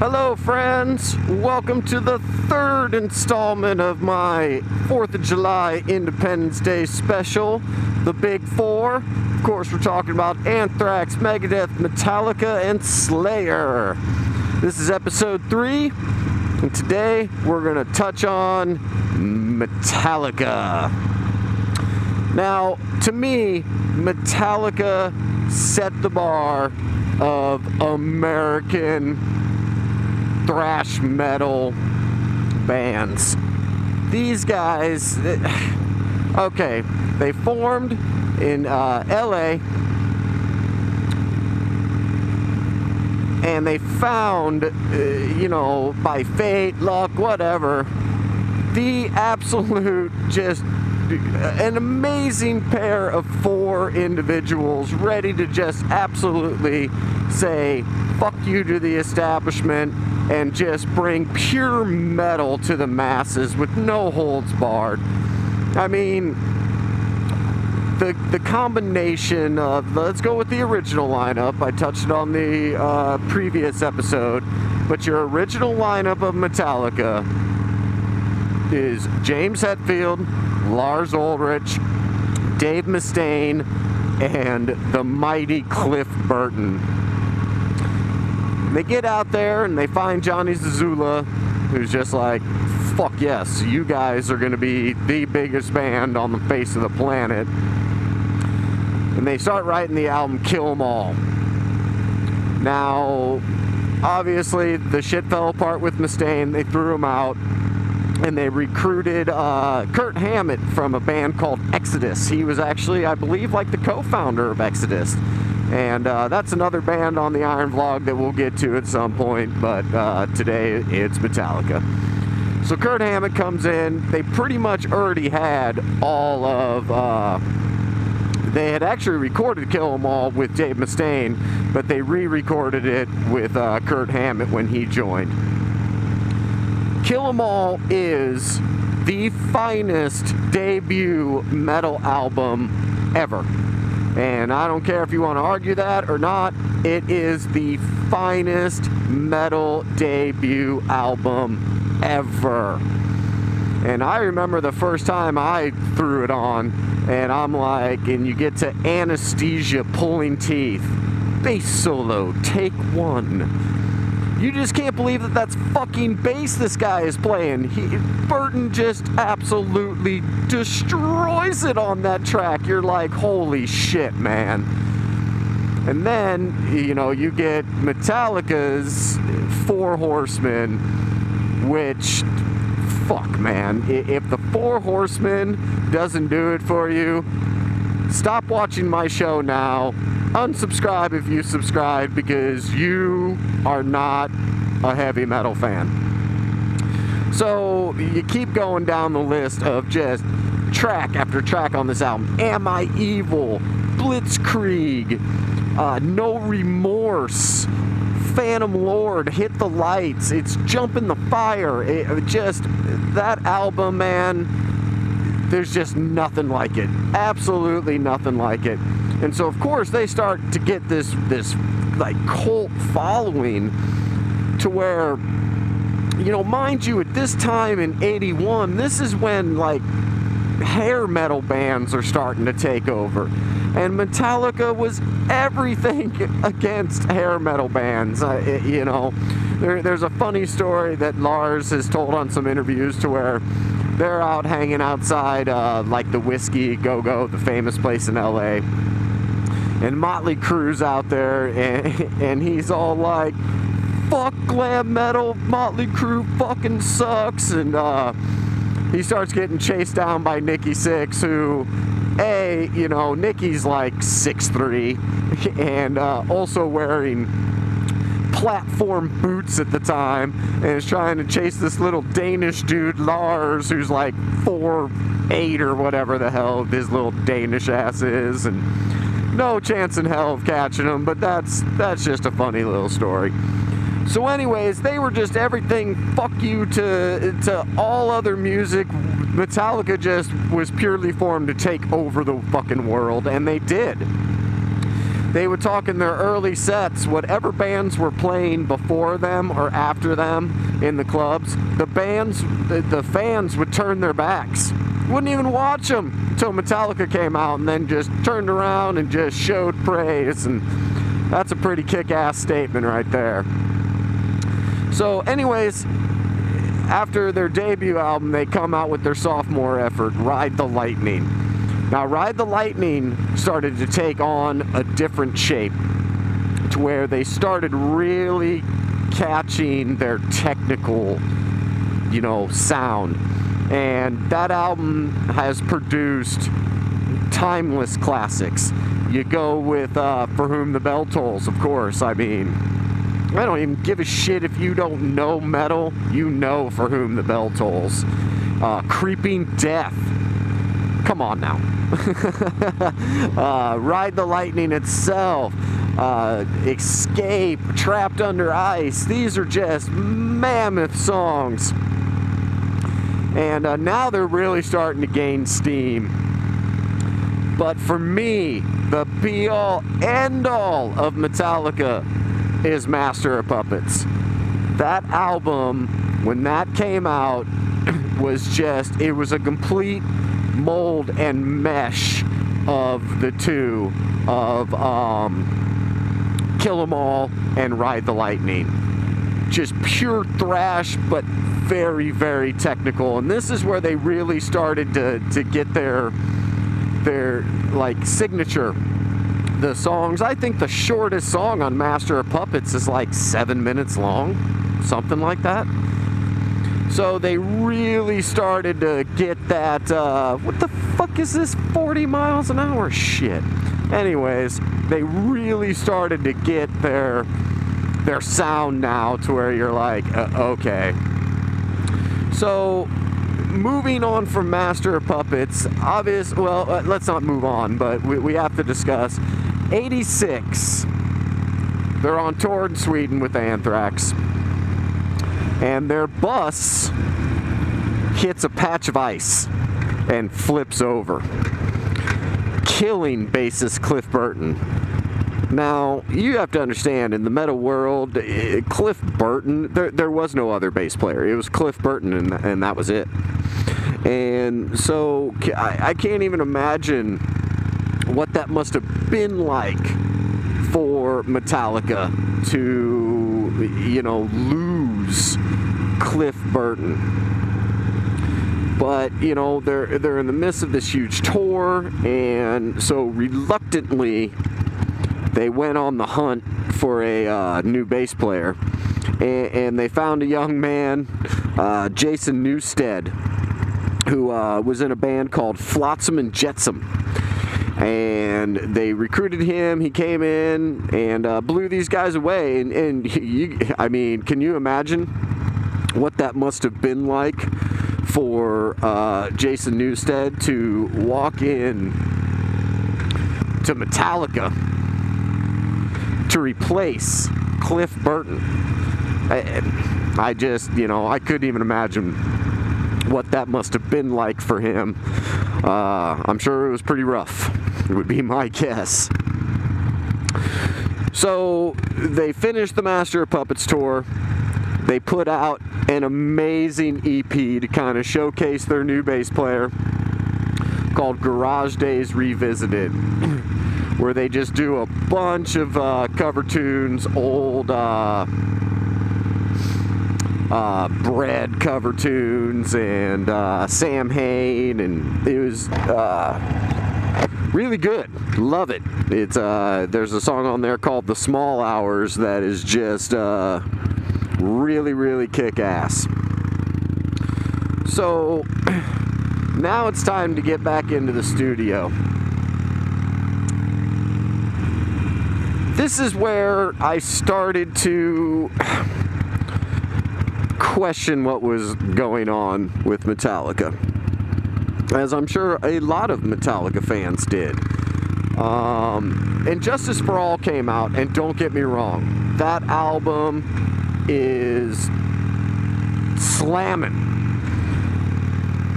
Hello friends, welcome to the third installment of my 4th of July Independence Day special, the Big Four. Of course we're talking about Anthrax, Megadeth, Metallica, and Slayer. This is episode 3, and today we're going to touch on Metallica. Now, to me, Metallica set the bar of American thrash metal bands. These guys, okay, they formed in LA, and they found, by fate, luck, whatever, the absolute, just an amazing pair of 4 individuals ready to just absolutely say fuck you to the establishment and just bring pure metal to the masses with no holds barred. I mean, the combination of, let's go with the original lineup. I touched on the previous episode, but your original lineup of Metallica is James Hetfield, Lars Ulrich, Dave Mustaine, and the mighty Cliff Burton. They get out there and they find Johnny Zazula, who's just like, fuck yes, you guys are going to be the biggest band on the face of the planet. And they start writing the album Kill 'Em All. Now, obviously, the shit fell apart with Mustaine. They threw him out. And they recruited Kirk Hammett from a band called Exodus. He was actually, I believe, like the co-founder of Exodus. And that's another band on the IRONVLOG that we'll get to at some point, but today it's Metallica. So Kirk Hammett comes in. They pretty much already had all of, they had actually recorded Kill 'Em All with Dave Mustaine, but they re-recorded it with Kirk Hammett when he joined. Kill 'Em All is the finest debut metal album ever. And I don't care if you want to argue that or not, it is the finest metal debut album ever. And I remember the first time I threw it on, and I'm like, and you get to Anesthesia Pulling Teeth, bass solo, take 1. You just can't believe that that's fucking bass this guy is playing. Burton just absolutely destroys it on that track. You're like, holy shit, man. And then, you get Metallica's 4 Horsemen, which, fuck, man. If the 4 Horsemen doesn't do it for you, stop watching my show now. Unsubscribe if you subscribe, because you are not a heavy metal fan. So you keep going down the list of just track after track on this album. Am I Evil, Blitzkrieg, No Remorse, Phantom Lord, Hit the Lights, It's Jump in the Fire. That album, man, there's just nothing like it. Absolutely nothing like it. And so, of course, they start to get this like cult following, to where, mind you, at this time in '81, this is when like hair metal bands are starting to take over, and Metallica was everything against hair metal bands. There's a funny story that Lars has told on some interviews, to where they're out hanging outside like the Whiskey Go-Go, the famous place in LA. And Motley Crue's out there, and he's all like, fuck glam metal, Motley Crue fucking sucks. And he starts getting chased down by Nikki Sixx, who, Nikki's like 6'3", and also wearing platform boots at the time, and is trying to chase this little Danish dude, Lars, who's like 4'8" or whatever the hell his little Danish ass is, and no chance in hell of catching him. But that's just a funny little story. So anyways, they were just everything fuck you to all other music. Metallica just was purely formed to take over the fucking world, and they did. they would talk in their early sets, whatever bands were playing before them or after them in the clubs, the fans would turn their backs. Wouldn't even watch them until Metallica came out, and then just turned around and just showed praise. And that's a pretty kick-ass statement right there. So anyways, after their debut album, they come out with their sophomore effort, Ride the Lightning. Now, Ride the Lightning started to take on a different shape, to where they started really catching their technical, sound. And that album has produced timeless classics. You go with For Whom the Bell Tolls, of course. I mean, I don't even give a shit if you don't know metal. You know For Whom the Bell Tolls. Creeping Death. Come on now. Ride the Lightning itself. Escape. Trapped Under Ice. These are just mammoth songs. And now they're really starting to gain steam. But for me, the be-all, end-all of Metallica is Master of Puppets. That album, when that came out, was it was a complete mold and mesh of the two, of Kill 'Em All and Ride the Lightning. Just pure thrash, but very, very technical. And this is where they really started to get their like signature. The songs, I think the shortest song on Master of Puppets is like 7 minutes long, something like that. So they really started to get that, what the fuck is this 40 miles an hour shit? Anyways, they really started to get their sound now to where you're like, okay. So, moving on from Master of Puppets, let's not move on, but we have to discuss 86. They're on tour in Sweden with Anthrax, and their bus hits a patch of ice and flips over, killing bassist Cliff Burton. Now, you have to understand, in the metal world, Cliff Burton, there was no other bass player. It was Cliff Burton, and that was it. And so, I can't even imagine what that must have been like for Metallica to, lose Cliff Burton. But, they're in the midst of this huge tour, and so reluctantly, they went on the hunt for a new bass player, and they found a young man, Jason Newsted, who was in a band called Flotsam and Jetsam. And they recruited him. He came in and blew these guys away. And can you imagine what that must have been like for Jason Newsted to walk in to Metallica to replace Cliff Burton? I couldn't even imagine what that must have been like for him. I'm sure it was pretty rough. It would be my guess. So they finished the Master of Puppets tour. They put out an amazing EP to kind of showcase their new bass player called Garage Days Revisited, where they just do a bunch of cover tunes, old Bread cover tunes, and Sam Hain, and it was really good. Love it. It's there's a song on there called The Small Hours that is just really, really kick-ass. So now it's time to get back into the studio. This is where I started to question what was going on with Metallica, as I'm sure a lot of Metallica fans did. And Justice for All came out, and don't get me wrong, that album is slamming,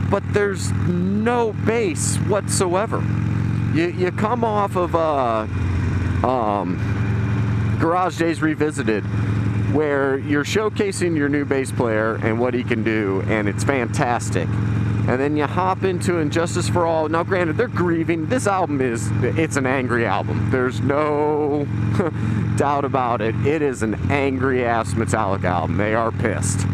but there's no bass whatsoever. You come off of Garage Days Revisited, where you're showcasing your new bass player and what he can do, and it's fantastic. And then you hop into Injustice for All. Now, granted, they're grieving. This album it's an angry album. There's no doubt about it. It is an angry-ass Metallica album. They are pissed.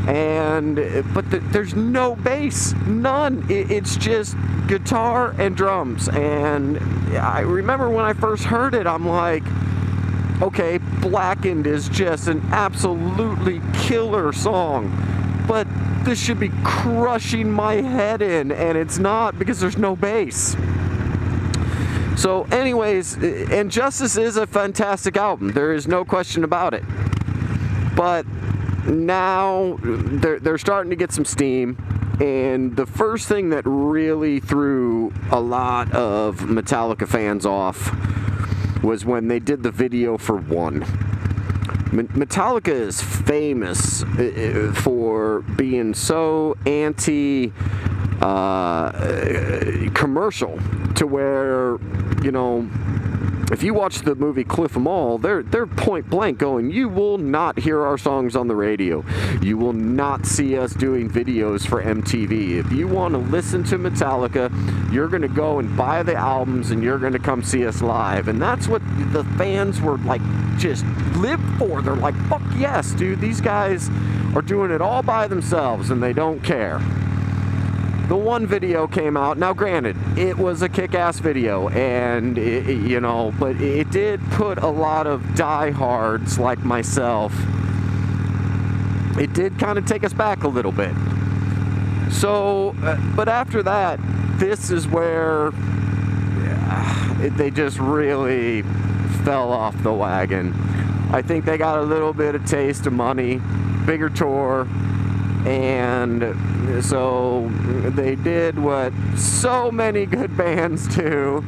But there's no bass. None. It's just guitar and drums. And I remember when I first heard it, I'm like, okay, Blackened is just an absolutely killer song. But this should be crushing my head in, and it's not, because there's no bass. So anyways, Injustice is a fantastic album. There is no question about it. But now they're starting to get some steam, and the first thing that really threw a lot of Metallica fans off was when they did the video for One. Metallica is famous for being so anti-commercial, to where, you know, if you watch the movie Cliff 'Em All, they're point blank going, you will not hear our songs on the radio. You will not see us doing videos for MTV. If you want to listen to Metallica, you're going to go and buy the albums, and you're going to come see us live. And that's what the fans were like, just live for. They're like, fuck yes, dude, these guys are doing it all by themselves, and they don't care. The One video came out. Now, granted, it was a kick-ass video, and you know, but it did put a lot of diehards like myself. It did kind of take us back a little bit. So, but after that, this is where they just really fell off the wagon. I think they got a little bit of taste of money, bigger tour. And so they did what so many good bands do,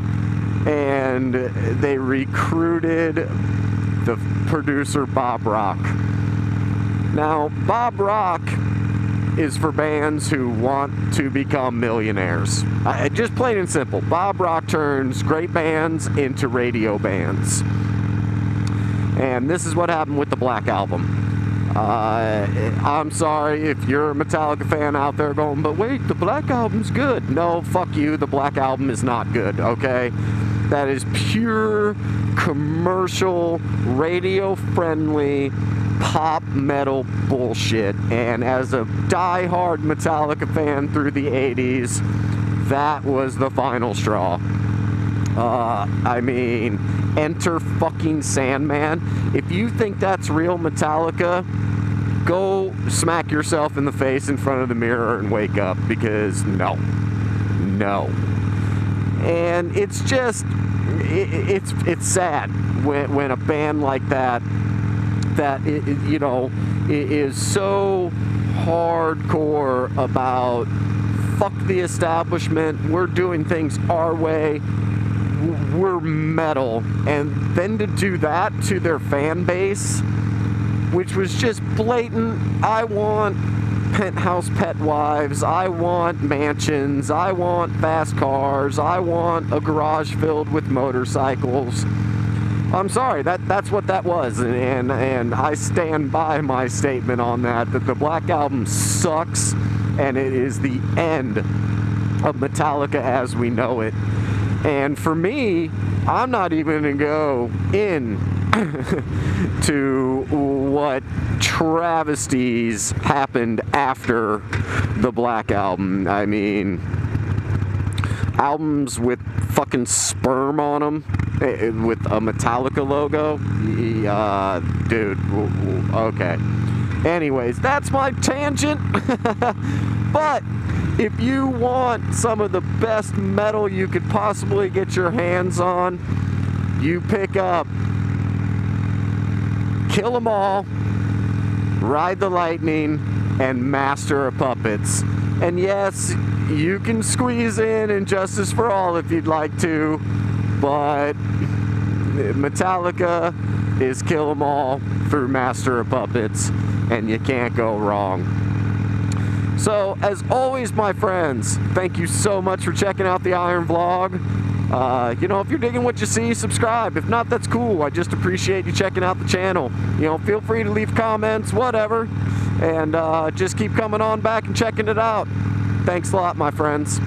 and they recruited the producer Bob Rock. Now, Bob Rock is for bands who want to become millionaires. Just plain and simple. Bob Rock turns great bands into radio bands. And this is what happened with the Black Album. I'm sorry if you're a Metallica fan out there going, but wait, the Black Album's good. No, fuck you, the Black Album is not good, okay? That is pure commercial, radio-friendly, pop metal bullshit. And as a die-hard Metallica fan through the 80s, that was the final straw. I mean, enter fucking Sandman. If you think that's real Metallica, go smack yourself in the face in front of the mirror and wake up, because no. And it's just, it's sad when a band like that you know, is so hardcore about fuck the establishment, we're doing things our way, we're metal, and then to do that to their fan base, which was just blatant. I want penthouse pet wives, I want mansions, I want fast cars, I want a garage filled with motorcycles. I'm sorry, that's what that was, and I stand by my statement on that the Black Album sucks, and it is the end of Metallica as we know it. And for me, I'm not even going to go in to what travesties happened after the Black Album. I mean, albums with fucking sperm on them, with a Metallica logo. Dude, okay. Anyways, that's my tangent. But if you want some of the best metal you could possibly get your hands on, you pick up Kill 'Em All, Ride the Lightning, and Master of Puppets. And yes, you can squeeze in Injustice for All if you'd like to, but Metallica is Kill 'Em All through Master of Puppets, and you can't go wrong. So, as always, my friends, thank you so much for checking out the Iron Vlog. You know, if you're digging what you see, subscribe. If not, that's cool. I just appreciate you checking out the channel. You know, feel free to leave comments, whatever, and just keep coming on back and checking it out. Thanks a lot, my friends.